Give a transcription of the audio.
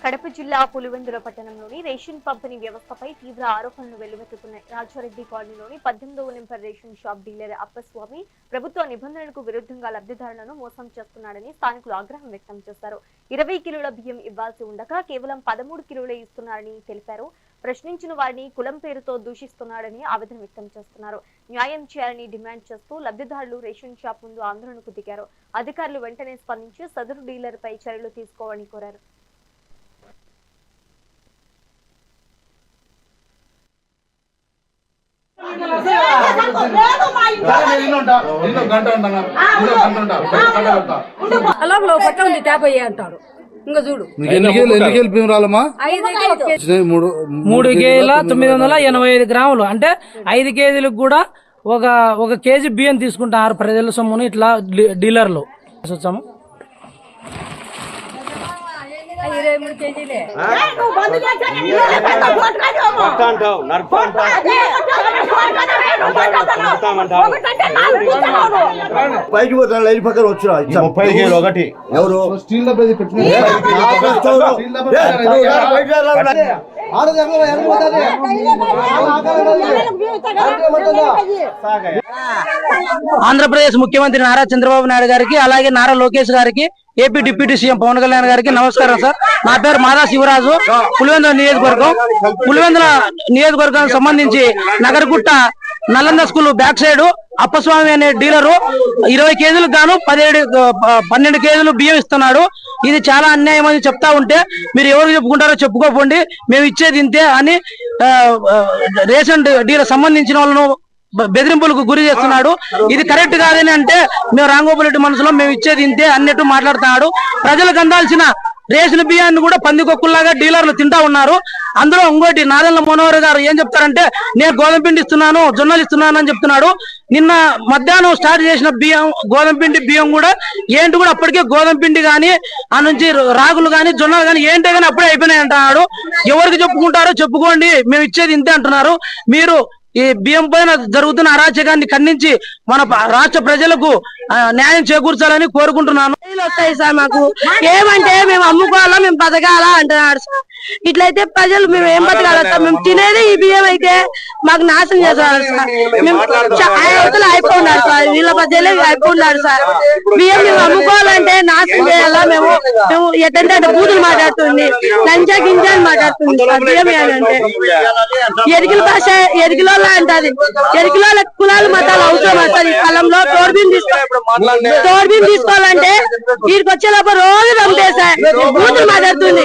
కడప జిల్లా పులివెందుల పట్టణంలోని రేషన్ పంపిణీ వ్యవస్థపై తీవ్ర ఆరోపణలు వెల్లువెత్తుతున్నాయి. రాజారెడ్డి కాలనీలోని 18వ number ration shop dealer Appaswamy ప్రభుత్వ నిబంధనలకు విరుద్ధంగా లబ్ధిదారులను మోసం చేస్తున్నాడని స్థానికులు ఆగ్రహం వ్యక్తం చేశారు. 20 కిలోల బియ్యం ఇవ్వాల్సి ఉండగా కేవలం 13 కిలోలే ఇస్తున్నారని తెలిపారు. ప్రశ్నించిన వారిని కులం పేరుతో దూషిస్తున్నాడని ఆవేదన వ్యక్తం చేస్తున్నారు. న్యాయం చేయాలని డిమాండ్ చేస్తూ లబ్ధిదారులు రేషన్ షాప్ ముందు ఆందోళనకు దిగారు. అధికారులు వెంటనే స్పందించి సదరు డీలర్ పై చర్యలు తీసుకోవాలని కోరారు. అంటారు ఇంకా చూడు 3,985 గ్రాములు అంటే 5 కేజీలకు కూడా ఒక కేజీ బియ్యం తీసుకుంటారు ప్రజల సొమ్మును ఇట్లా డీలర్లు వచ్చాము. 23 కేజీలే పైకి పోతా లైన్ పక్కన వచ్చా 30 కేజీలు ఒకటి ఎవరు స్టీల్ ఆంధ్రప్రదేశ్ ముఖ్యమంత్రి నారా చంద్రబాబు నాయుడు గారికి అలాగే నారా లోకేష్ గారికి AP deputy CM Pawan Kalyan గారికి నమస్కారం సార్. నా పేరు మాదా శివరాజు, పులివెందుల నియోజకవర్గానికి సంబంధించి Nagaragutta Nalanda school back side Appaswamy అనే డీలరు 20 కేజీలకు గాను 12 కేజీలు బియ్యం ఇస్తున్నాడు. ఇది చాలా అన్యాయం అని చెప్తా ఉంటే మీరు ఎవరు చెప్పుకుంటారో చెప్పుకోకండి, మేము ఇచ్చేది ఇంతే అని రేషన్ డీలర్ సంబంధించిన వాళ్ళను బెదిరింపులకు గురి చేస్తున్నాడు. ఇది కరెక్ట్ కాదని అంటే మేము రాంగోపాల్ మనసులో మేము ఇచ్చేది ఇంతే అన్నట్టు మాట్లాడుతున్నాడు. ప్రజలకు అందాల్సిన రేషన్ బియ్యాన్ని కూడా పందికొక్కుల్లాగా డీలర్లు తింటా ఉన్నారు. అందులో ఇంకోటి నాదెండ్ల మనోహర్ గారు ఏం చెప్తారంటే నేను గోధుమ పిండి ఇస్తున్నాను, జొన్నలు ఇస్తున్నాను అని చెప్తున్నాడు. నిన్న మధ్యాహ్నం స్టార్ట్ చేసిన బియ్యం గోధుమ పిండి బియ్యం కూడా ఏంటి కూడా అప్పటికే గోధుమ పిండి కానీ ఆ నుంచి రాగులు కానీ జొన్నలు కానీ ఏంటే కానీ అప్పుడే అయిపోయినాయి అంటున్నాడు. ఎవరికి చెప్పుకుంటారో చెప్పుకోండి, మేము ఇచ్చేది ఇంతే అంటున్నారు. మీరు ఈ బియ్యం పైన జరుగుతున్న అరాచకాన్ని ఖండించి మన రాష్ట్ర ప్రజలకు న్యాయం చేకూర్చాలని కోరుకుంటున్నాను. వస్తాయి సార్, మాకు ఏమంటే మేము అమ్ముకోవాలా మేము బతకాలా అంటున్నాడు సార్. ఇట్లయితే ప్రజలు మేము ఏం బతకాలా సార్? మేము తినేది ఈ బియ్యం అయితే మాకు నాశనం చేస్తున్నారు సార్. మేము అవతల అయిపోతున్నారు సార్, వీళ్ళ ప్రజలే అయిపోతున్నారు సార్. బియ్యం మేము అమ్ముకోవాలంటే నాశనం చేయాలా? మేము ఎట్టంటే బూతులు మాట్లాడుతుంది, లంచా గింజాలు మాట్లాడుతుంది సార్. బియ్యం ఏంటంటే ఎరికిల భాష ఎరికిలో అంటది, ఎరికిలో కులాలు మతాలు అవసరం సార్. ఈ కాలంలో తోడుబియ్యం తీసుకోవాలంటే వీరికి వచ్చేలోపు రోజు పంపేశారు, బూతులు మాట్లాడుతుంది.